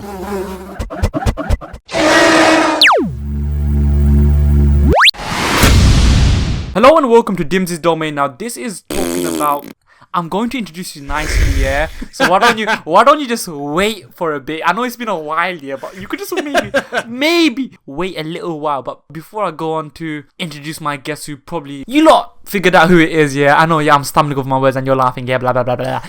Hello and welcome to Dimsy's Domain. Now this is talking about, I'm going to introduce you nicely, yeah? So why don't you just wait for a bit? I know it's been a while, yeah, but you could just maybe wait a little while. But before I go on to introduce my guest, who probably, you lot figured out who it is, yeah? I know, yeah, I'm stumbling over my words and you're laughing, yeah, blah, blah, blah, blah.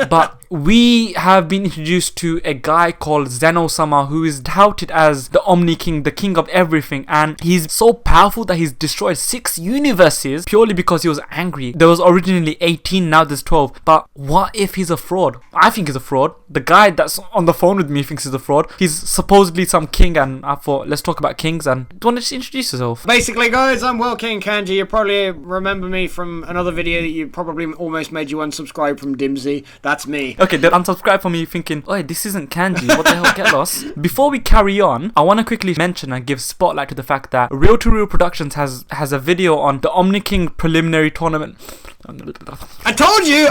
But we have been introduced to a guy called Zeno-sama, who is touted as the Omni-King, the king of everything, and he's so powerful that he's destroyed 6 universes purely because he was angry. There was originally 18, now there's 12. But what if he's a fraud? I think he's a fraud. The guy that's on the phone with me thinks he's a fraud. He's supposedly some king, and I thought, let's talk about kings. And do you want to just introduce yourself? Basically, guys, I'm Well King Kanji. You probably remember me from another video that you probably almost made you unsubscribe from Dimsy. That's me. Okay, then unsubscribe from me thinking, oh, this isn't Kanji, what the hell, get lost. Before we carry on, I want to quickly mention and give spotlight to the fact that Real to Real Productions has a video on the Omni-King Preliminary Tournament. I told you,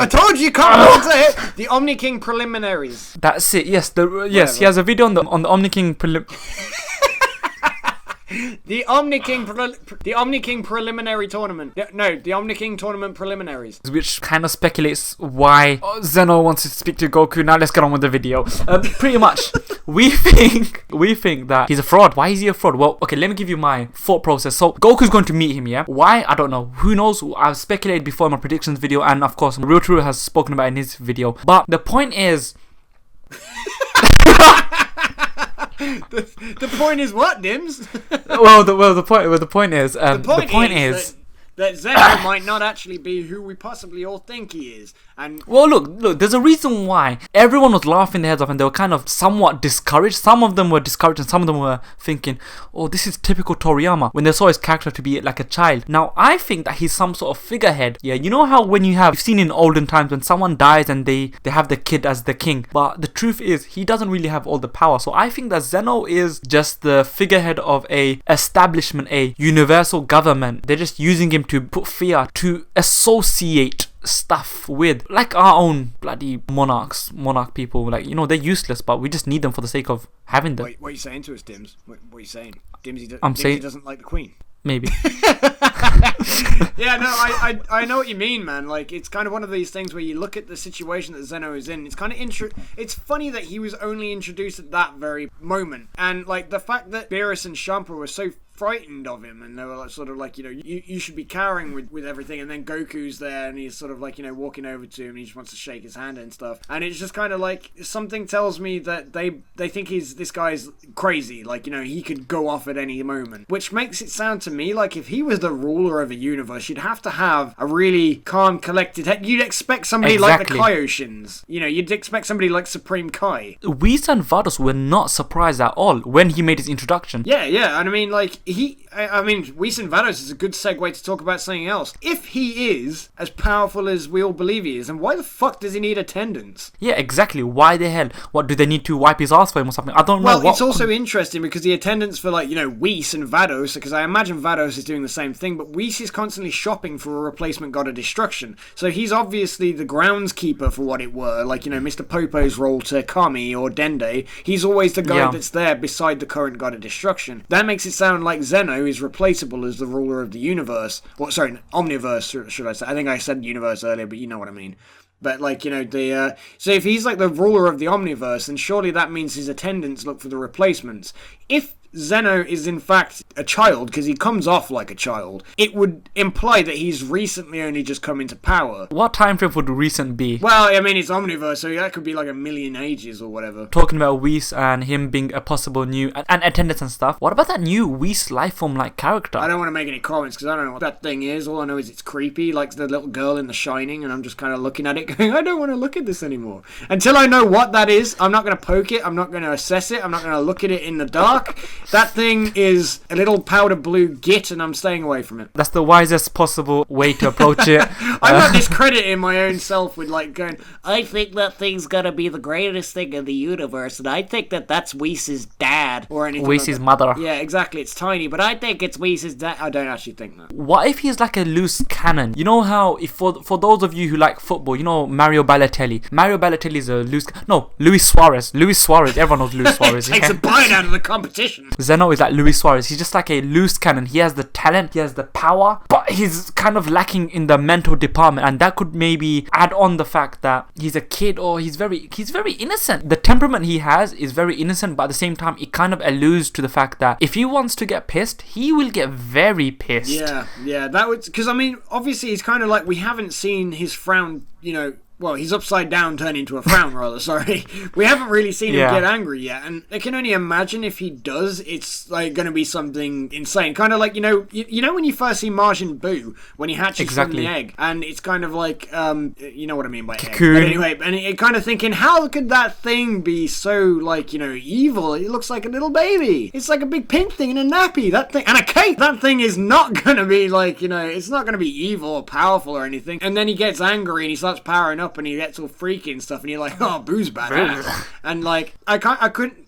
can't say it. The Omni-King Preliminaries. That's it, yes, yes, he has a video on the Omni-King The Omni-King Preliminary Tournament. The Omni-King Tournament Preliminaries. Which kind of speculates why Zeno wants to speak to Goku. Now let's get on with the video. Pretty much, we think that he's a fraud. Why is he a fraud? Well, okay, let me give you my thought process. So Goku's going to meet him, yeah? Why? I don't know. Who knows? I've speculated before in my predictions video, and of course, Real True has spoken about it in his video. But the point is... The point is what, Dims? the point is that Zeno might not actually be who we possibly all think he is. And well, look, there's a reason why everyone was laughing their heads off and they were kind of somewhat discouraged. Some of them were discouraged and some of them were thinking, oh, this is typical Toriyama, when they saw his character to be like a child. Now, I think that he's some sort of figurehead. Yeah, you know how when you've seen in olden times when someone dies and they have the kid as the king. But the truth is, he doesn't really have all the power. So I think that Zeno is just the figurehead of a establishment, a universal government. They're just using him to put fear, to associate stuff with, like our own bloody monarch people. Like, you know, they're useless, but we just need them for the sake of having them. Wait, what are you saying to us, Dims? What are you saying? Dimsy doesn't like the Queen. Maybe. Yeah, no, I know what you mean, man. Like, it's kind of one of these things where you look at the situation that Zeno is in. It's kind of it's funny that he was only introduced at that very moment, and like the fact that Beerus and Champa were so frightened of him, and they were like, sort of like, you know, you should be cowering with everything, and then Goku's there and he's sort of like, you know, walking over to him and he just wants to shake his hand and stuff, and it's just kind of like, something tells me that they think this guy's crazy, like, you know, he could go off at any moment, which makes it sound to me like if he was the ruler of a universe, you'd have to have a really calm, collected head. You'd expect somebody like the Kaioshins, you know, you'd expect somebody like Supreme Kai. Whis and Vados were not surprised at all when he made his introduction. Yeah, and I mean, like, Whis and Vados is a good segue to talk about something else. If he is as powerful as we all believe he is, then why the fuck does he need attendance? Yeah, exactly. Why the hell? What, do they need to wipe his ass for him or something? I don't know. Well, it's also interesting because the attendance for, like, you know, Whis and Vados, because I imagine Vados is doing the same thing, but Whis is constantly shopping for a replacement god of destruction. So he's obviously the groundskeeper, for what it were, like, you know, Mr. Popo's role to Kami or Dende. He's always the guy that's there beside the current god of destruction. That makes it sound like Zeno is replaceable as the ruler of the universe. Well, sorry, omniverse, should I say. I think I said universe earlier, but you know what I mean. But, like, you know, so if he's like the ruler of the omniverse, then surely that means his attendants look for the replacements. If Zeno is in fact a child, because he comes off like a child, it would imply that he's recently only just come into power. What time frame would recent be? Well, I mean, it's Omniverse, so that could be like 1,000,000 ages or whatever. Talking about Whis and him being a possible new and attendance and stuff, what about that new Whis lifeform like character? I don't want to make any comments because I don't know what that thing is. All I know is it's creepy, like the little girl in The Shining, and I'm just kind of looking at it going, I don't want to look at this anymore. Until I know what that is, I'm not going to poke it, I'm not going to assess it, I'm not going to look at it in the dark. fuck? That thing is a little powder blue git, and I'm staying away from it. That's the wisest possible way to approach it. I'm not discrediting my own self with like going, I think that thing's gonna be the greatest thing in the universe, and I think that that's Whis' dad or anything. Whis' like mother. Yeah, exactly. It's tiny, but I think it's Whis' dad. I don't actually think that. What if he's like a loose cannon? You know how, if for those of you who like football, you know Mario Balotelli. Mario Balotelli is a loose... No, Luis Suarez. Luis Suarez. Everyone knows Luis Suarez. Takes a bite out of the competition. Zeno is like Luis Suarez. He's just like a loose cannon. He has the talent, he has the power, but he's kind of lacking in the mental department, and that could maybe add on the fact that he's a kid, or he's very innocent. The temperament he has is very innocent, but at the same time it kind of alludes to the fact that if he wants to get pissed, he will get very pissed. Yeah, that would, because I mean, obviously he's kind of like, we haven't seen his frown, you know. Well, he's upside down turn into a frown, rather, sorry. We haven't really seen him get angry yet, and I can only imagine if he does, it's like going to be something insane. Kind of like, you know when you first see Majin Buu, when he hatches from the egg, and it's kind of like, you know what I mean by cocoon. Egg. But anyway, and it kind of thinking, how could that thing be so, like, you know, evil? It looks like a little baby. It's like a big pink thing in a nappy, that thing, and a cape. That thing is not going to be like, you know, it's not going to be evil or powerful or anything. And then he gets angry and he starts powering up, and he gets all freaky and stuff, and you're like, oh, Boo's badass. And like, I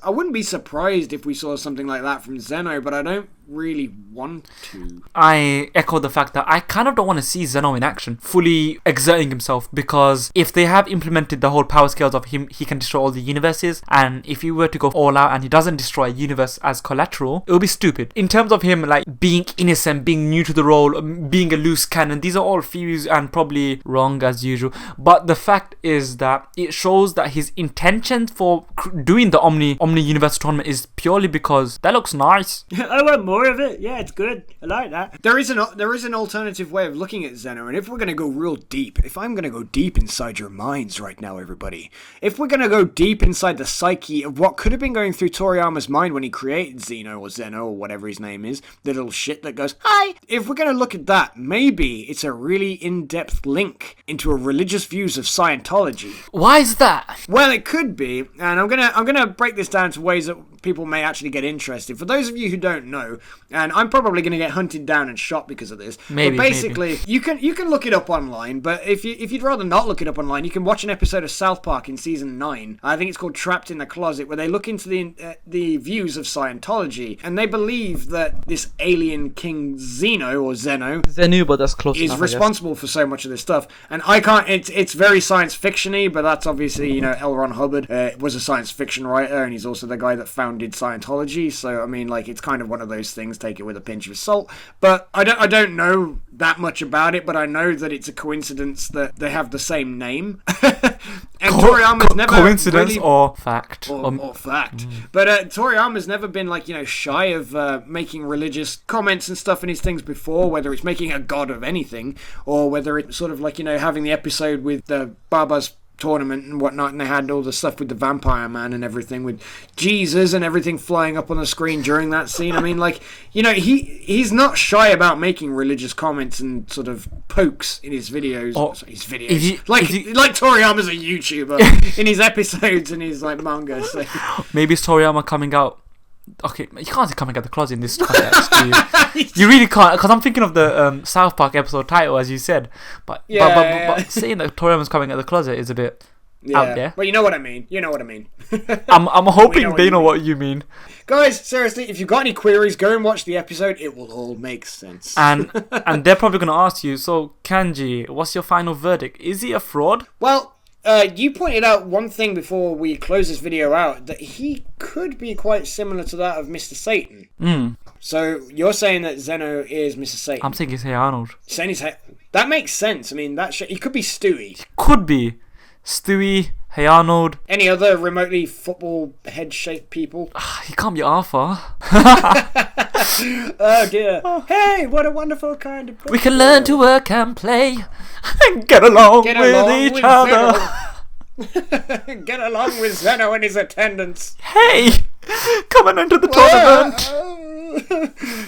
wouldn't be surprised if we saw something like that from Zeno, but I don't really want to. I echo the fact that I kind of don't want to see Zeno in action, fully exerting himself, because if they have implemented the whole power scales of him, he can destroy all the universes, and if he were to go all out and he doesn't destroy a universe as collateral, it would be stupid. In terms of him like being innocent, being new to the role, being a loose cannon, these are all theories and probably wrong as usual, but the fact is that it shows that his intention for doing the Omni Universe tournament is purely because that looks nice. I want more of it. Yeah, it's good. I like that. There is an alternative way of looking at Zeno, and if we're going to go real deep, if I'm going to go deep inside your minds right now, everybody, if we're going to go deep inside the psyche of what could have been going through Toriyama's mind when he created Zeno or whatever his name is, the little shit that goes, hi, if we're going to look at that, maybe it's a really in-depth link into a religious views of Scientology. Why is that? Well, it could be, and I'm gonna break this down to ways that people may actually get interested. For those of you who don't know, and I'm probably gonna get hunted down and shot because of this. Maybe. But basically, you can look it up online. But if you'd rather not look it up online, you can watch an episode of South Park in season 9. I think it's called Trapped in the Closet, where they look into the views of Scientology, and they believe that this alien king Zeno, but that's close is enough, responsible for so much of this stuff. And I can't. It's very science fiction-y, but that's obviously, you know, L. Ron Hubbard was a science fiction writer, and he's also the guy that founded Scientology. So I mean, like, it's kind of one of those things. Take it with a pinch of salt. But I don't know that much about it, but I know that it's a coincidence that they have the same name. And Toriyama's never coincidence really, or fact or fact. But Toriyama's never been, like, you know, shy of making religious comments and stuff in his things before, whether it's making a god of anything, or whether it's sort of like, you know, having the episode with the Baba's tournament and whatnot, and they had all the stuff with the Vampire Man and everything, with Jesus and everything flying up on the screen during that scene. I mean, like, you know, he's not shy about making religious comments and sort of pokes in his videos. Like Toriyama's a YouTuber in his episodes and his like manga. So. Maybe it's Toriyama coming out. Okay, you can't say coming out the closet in this context, do you? You really can't, because I'm thinking of the South Park episode title, as you said. But saying that Toriyama's coming out the closet is a bit out there. Well, you know what I mean. I'm hoping they know what you mean. Guys, seriously, if you've got any queries, go and watch the episode. It will all make sense. And they're probably going to ask you, so Kanji, what's your final verdict? Is he a fraud? Well, you pointed out one thing before we close this video out, that he could be quite similar to that of Mr. Satan. So you're saying that Zeno is Mr. Satan? I'm thinking Hey Arnold. Saying he's that makes sense. I mean, he could be Stewie. Could be Stewie, Hey Arnold. Any other remotely football head-shaped people? He can't be Arthur. Oh dear. Hey, what a wonderful kind of... We can learn to work and play and get along with each other. Get along with Zeno and his attendants. Hey, coming into the tournament.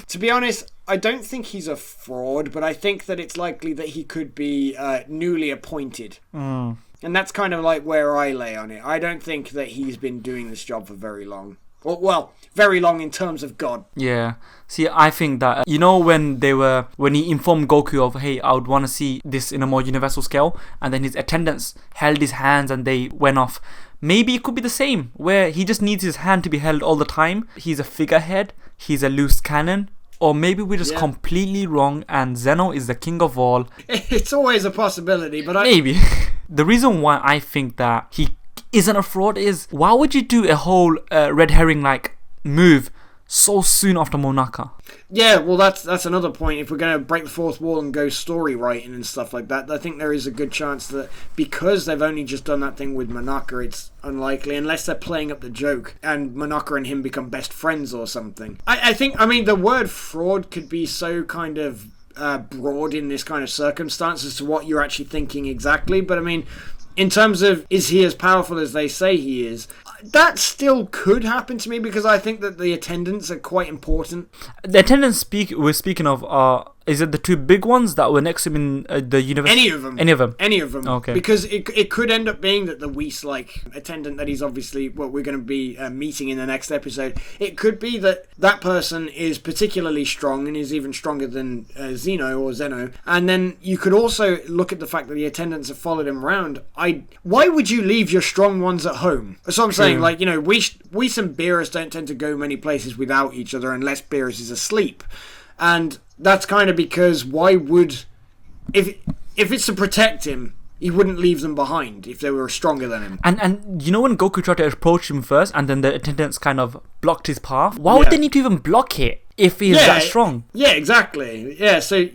To be honest, I don't think he's a fraud, but I think that it's likely that he could be newly appointed. And that's kind of like where I lay on it. I don't think that he's been doing this job for very long. Well, very long in terms of God. Yeah. See, I think that when he informed Goku of, hey, I would want to see this in a more universal scale, and then his attendants held his hands and they went off. Maybe it could be the same, where he just needs his hand to be held all the time. He's a figurehead. He's a loose cannon. Or maybe we're just completely wrong and Zeno is the king of all. It's always a possibility, but maybe. The reason why I think that he isn't a fraud is, why would you do a whole red herring like move so soon after Monaka? Yeah, well, that's another point. If we're going to break the fourth wall and go story writing and stuff like that, I think there is a good chance that because they've only just done that thing with Monaka, it's unlikely, unless they're playing up the joke and Monaka and him become best friends or something. I think the word fraud could be so kind of broad in this kind of circumstance as to what you're actually thinking exactly, but I mean, in terms of, is he as powerful as they say he is, that still could happen to me, because I think that the attendants are quite important. The attendants we're speaking of are, is it the two big ones that were next to him in the universe? Any of them. Any of them. Okay. Because it could end up being that the Whis-like attendant that he's obviously, what we're going to be meeting in the next episode, it could be that that person is particularly strong and is even stronger than Zeno or Zeno. And then you could also look at the fact that the attendants have followed him around. Why would you leave your strong ones at home? So I'm saying, like, Whis and Beerus don't tend to go many places without each other unless Beerus is asleep. And that's kind of because why would... If it's to protect him, he wouldn't leave them behind if they were stronger than him. And you know when Goku tried to approach him first and then the attendants kind of blocked his path? Why would they need to even block it if he's that strong? Yeah, exactly. Yeah, so,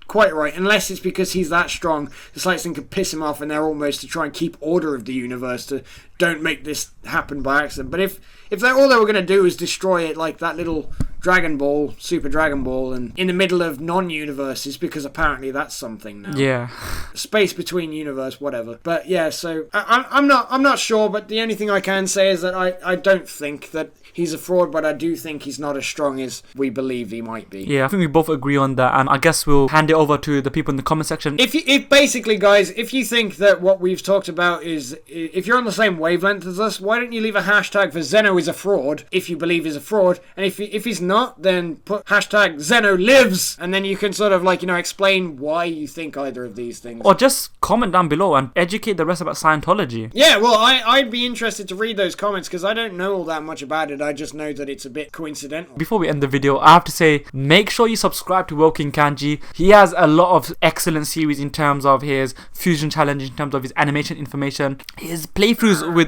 quite right. Unless it's because he's that strong, the Slight Thing could piss him off and they're almost to try and keep order of the universe, to don't make this happen by accident. But if all they were going to do is destroy it like that little Dragon Ball, Super Dragon Ball, and in the middle of non-universes, because apparently that's something now. Yeah. Space between universe, whatever. But yeah, so I'm not sure, but the only thing I can say is that I don't think that he's a fraud, but I do think he's not as strong as we believe he might be. Yeah, I think we both agree on that, and I guess we'll hand it over to the people in the comment section. If basically, guys, if you think that what we've talked about is, if you're on the same wavelength as us, why don't you leave a hashtag for Zeno is a fraud, if you believe he's a fraud, and if he's not, then put hashtag Zeno lives, and then you can sort of explain why you think either of these things. Or just comment down below and educate the rest about Scientology. Yeah, well, I'd be interested to read those comments, because I don't know all that much about it. I just know that it's a bit coincidental. Before we end the video, I have to say, make sure you subscribe to Woking Kanji. He has a lot of excellent series in terms of his fusion challenge, in terms of his animation information, his playthroughs with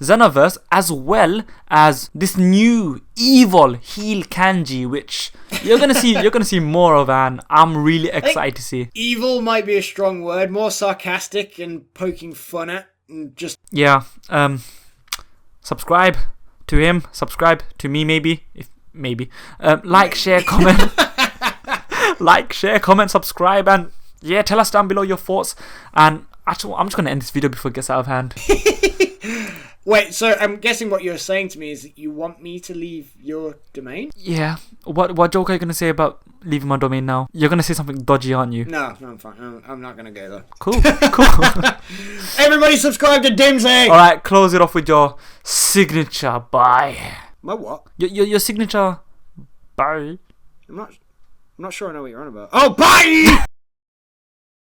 Xenoverse, as well as this new evil heel kanji, which you're gonna see more of, and I'm really excited to see. Evil might be a strong word, more sarcastic and poking fun at, and just subscribe to him, subscribe to me, maybe, like, share, comment. Like, share, comment, subscribe, and yeah, tell us down below your thoughts. And actually, I'm just gonna end this video before it gets out of hand. Wait, so I'm guessing what you're saying to me is that you want me to leave your domain? Yeah. What joke are you gonna say about leaving my domain now? You're gonna say something dodgy, aren't you? No, I'm fine. I'm not gonna go there. Cool. Cool. Everybody subscribe to Dimsy! Alright, close it off with your signature bye. My what? Your signature bye. I'm not sure I know what you're on about. Oh, bye!